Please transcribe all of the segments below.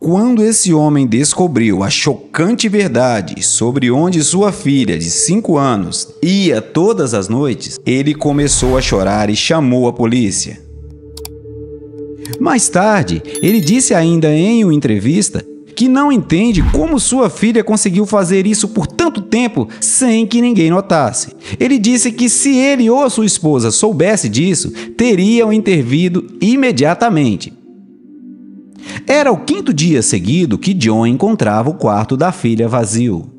Quando esse homem descobriu a chocante verdade sobre onde sua filha de 5 anos ia todas as noites, ele começou a chorar e chamou a polícia. Mais tarde, ele disse ainda em uma entrevista que não entende como sua filha conseguiu fazer isso por tanto tempo sem que ninguém notasse. Ele disse que se ele ou sua esposa soubesse disso, teriam intervido imediatamente. Era o 5º dia seguido que John encontrava o quarto da filha vazio.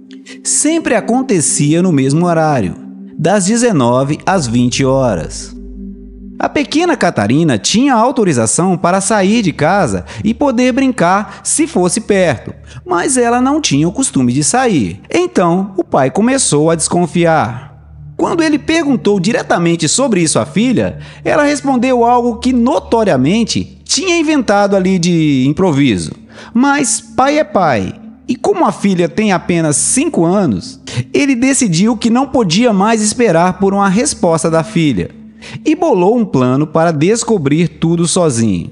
Sempre acontecia no mesmo horário, das 19 às 20 horas. A pequena Catarina tinha autorização para sair de casa e poder brincar se fosse perto, mas ela não tinha o costume de sair. Então, o pai começou a desconfiar. Quando ele perguntou diretamente sobre isso à filha, ela respondeu algo que notoriamente tinha inventado ali de improviso. Mas pai é pai, e como a filha tem apenas 5 anos, ele decidiu que não podia mais esperar por uma resposta da filha e bolou um plano para descobrir tudo sozinho.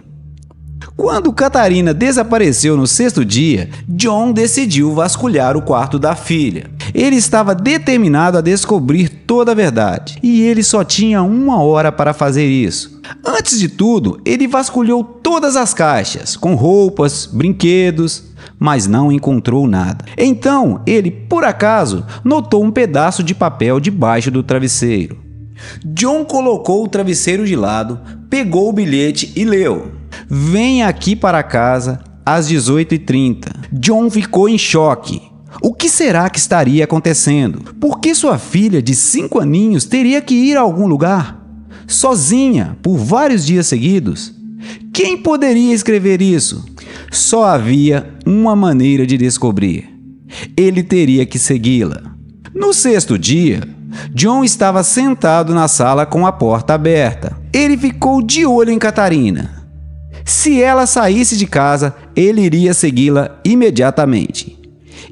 Quando Catarina desapareceu no 6º dia, John decidiu vasculhar o quarto da filha. Ele estava determinado a descobrir toda a verdade, e ele só tinha 1 hora para fazer isso. Antes de tudo, ele vasculhou todas as caixas, com roupas, brinquedos, mas não encontrou nada. Então, ele, por acaso, notou um pedaço de papel debaixo do travesseiro. John colocou o travesseiro de lado, pegou o bilhete e leu: "Venha aqui para casa às 18h30. John ficou em choque. O que será que estaria acontecendo? Por que sua filha de 5 aninhos teria que ir a algum lugar? Sozinha, por vários dias seguidos? Quem poderia escrever isso? Só havia uma maneira de descobrir. Ele teria que segui-la." No 6º dia, John estava sentado na sala com a porta aberta. Ele ficou de olho em Catarina. Se ela saísse de casa, ele iria segui-la imediatamente.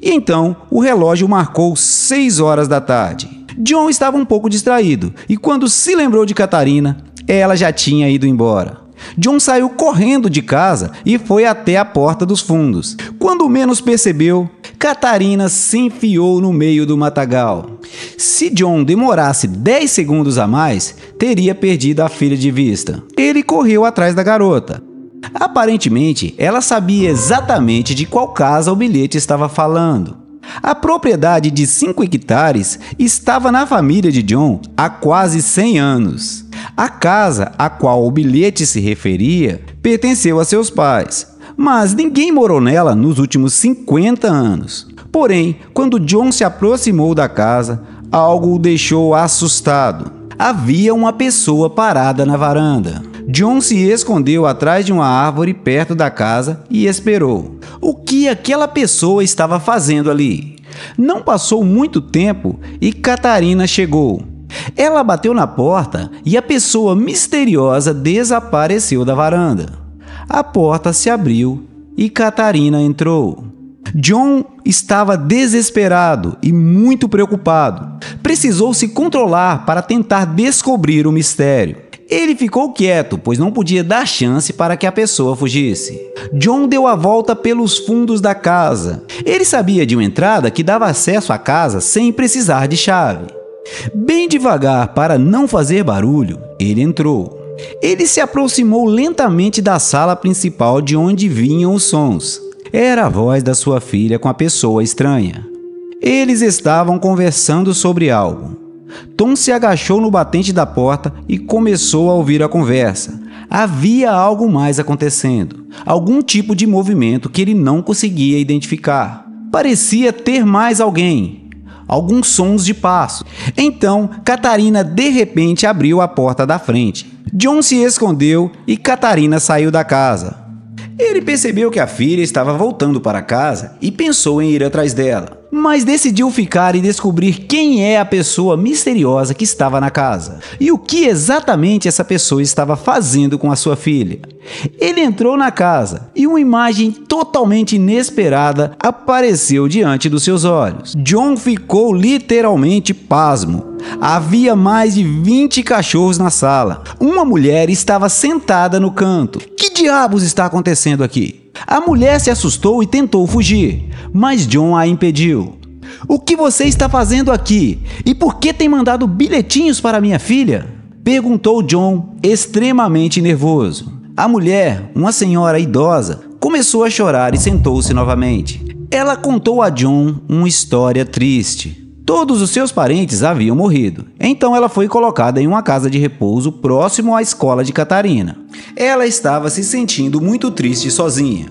E então, o relógio marcou 6 horas da tarde. John estava um pouco distraído, e quando se lembrou de Catarina, ela já tinha ido embora. John saiu correndo de casa e foi até a porta dos fundos. Quando menos percebeu, Catarina se enfiou no meio do matagal. Se John demorasse 10 segundos a mais, teria perdido a filha de vista. Ele correu atrás da garota. Aparentemente, ela sabia exatamente de qual casa o bilhete estava falando. A propriedade de 5 hectares estava na família de John há quase 100 anos. A casa a qual o bilhete se referia pertenceu a seus pais, mas ninguém morou nela nos últimos 50 anos. Porém, quando John se aproximou da casa, algo o deixou assustado. Havia uma pessoa parada na varanda. John se escondeu atrás de uma árvore perto da casa e esperou. O que aquela pessoa estava fazendo ali? Não passou muito tempo e Catarina chegou. Ela bateu na porta e a pessoa misteriosa desapareceu da varanda. A porta se abriu e Catarina entrou. John estava desesperado e muito preocupado. Precisou se controlar para tentar descobrir o mistério. Ele ficou quieto, pois não podia dar chance para que a pessoa fugisse. John deu a volta pelos fundos da casa. Ele sabia de uma entrada que dava acesso à casa sem precisar de chave. Bem devagar, para não fazer barulho, ele entrou. Ele se aproximou lentamente da sala principal de onde vinham os sons. Era a voz da sua filha com a pessoa estranha. Eles estavam conversando sobre algo. Tom se agachou no batente da porta e começou a ouvir a conversa. Havia algo mais acontecendo, algum tipo de movimento que ele não conseguia identificar. Parecia ter mais alguém, alguns sons de passo. Então, Catarina de repente abriu a porta da frente. John se escondeu e Catarina saiu da casa. Ele percebeu que a filha estava voltando para casa e pensou em ir atrás dela, mas decidiu ficar e descobrir quem é a pessoa misteriosa que estava na casa e o que exatamente essa pessoa estava fazendo com a sua filha. Ele entrou na casa e uma imagem totalmente inesperada apareceu diante dos seus olhos. John ficou literalmente pasmo. Havia mais de 20 cachorros na sala. Uma mulher estava sentada no canto. Que diabos está acontecendo aqui? A mulher se assustou e tentou fugir, mas John a impediu. "O que você está fazendo aqui? E por que tem mandado bilhetinhos para minha filha?" perguntou John, extremamente nervoso. A mulher, uma senhora idosa, começou a chorar e sentou-se novamente. Ela contou a John uma história triste. Todos os seus parentes haviam morrido, então ela foi colocada em uma casa de repouso próximo à escola de Catarina. Ela estava se sentindo muito triste sozinha.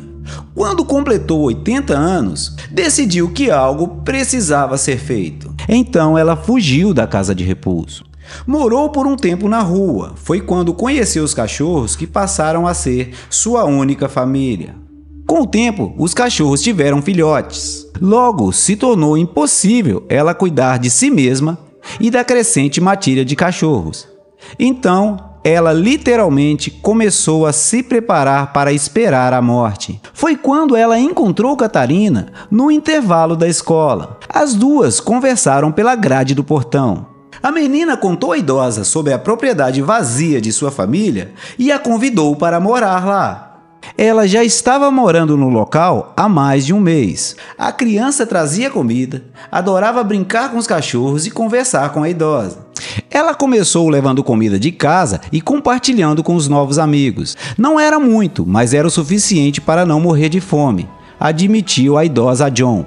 Quando completou 80 anos, decidiu que algo precisava ser feito. Então ela fugiu da casa de repouso. Morou por um tempo na rua. Foi quando conheceu os cachorros que passaram a ser sua única família. Com o tempo, os cachorros tiveram filhotes. Logo, se tornou impossível ela cuidar de si mesma e da crescente matilha de cachorros. Então, ela literalmente começou a se preparar para esperar a morte. Foi quando ela encontrou Catarina no intervalo da escola. As duas conversaram pela grade do portão. A menina contou à idosa sobre a propriedade vazia de sua família e a convidou para morar lá. Ela já estava morando no local há mais de um mês. A criança trazia comida, adorava brincar com os cachorros e conversar com a idosa. Ela começou levando comida de casa e compartilhando com os novos amigos. Não era muito, mas era o suficiente para não morrer de fome, admitiu a idosa a John.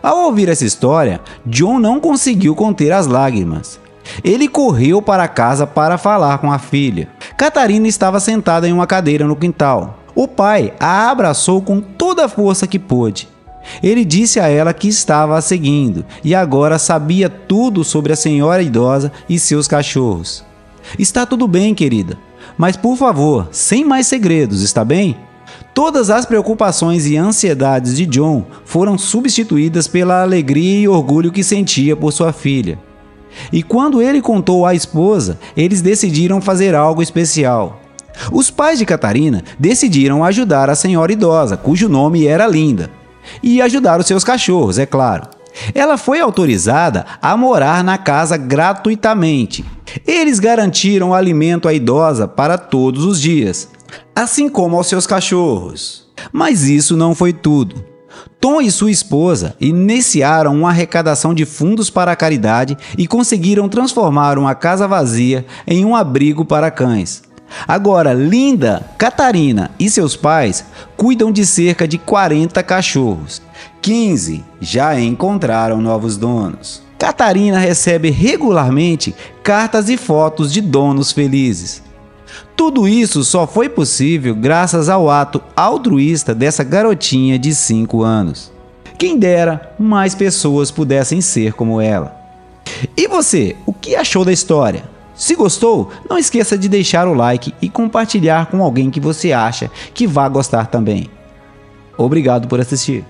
Ao ouvir essa história, John não conseguiu conter as lágrimas. Ele correu para casa para falar com a filha. Catarina estava sentada em uma cadeira no quintal. O pai a abraçou com toda a força que pôde. Ele disse a ela que estava a seguindo e agora sabia tudo sobre a senhora idosa e seus cachorros. "Está tudo bem, querida, mas por favor, sem mais segredos, está bem?" Todas as preocupações e ansiedades de John foram substituídas pela alegria e orgulho que sentia por sua filha. E quando ele contou à esposa, eles decidiram fazer algo especial. Os pais de Catarina decidiram ajudar a senhora idosa, cujo nome era Linda, e ajudar os seus cachorros, é claro. Ela foi autorizada a morar na casa gratuitamente. Eles garantiram alimento à idosa para todos os dias, assim como aos seus cachorros. Mas isso não foi tudo. Tom e sua esposa iniciaram uma arrecadação de fundos para a caridade e conseguiram transformar uma casa vazia em um abrigo para cães. Agora, Linda, Catarina e seus pais cuidam de cerca de 40 cachorros. 15 já encontraram novos donos. Catarina recebe regularmente cartas e fotos de donos felizes. Tudo isso só foi possível graças ao ato altruísta dessa garotinha de 5 anos. Quem dera mais pessoas pudessem ser como ela. E você, o que achou da história? Se gostou, não esqueça de deixar o like e compartilhar com alguém que você acha que vai gostar também. Obrigado por assistir.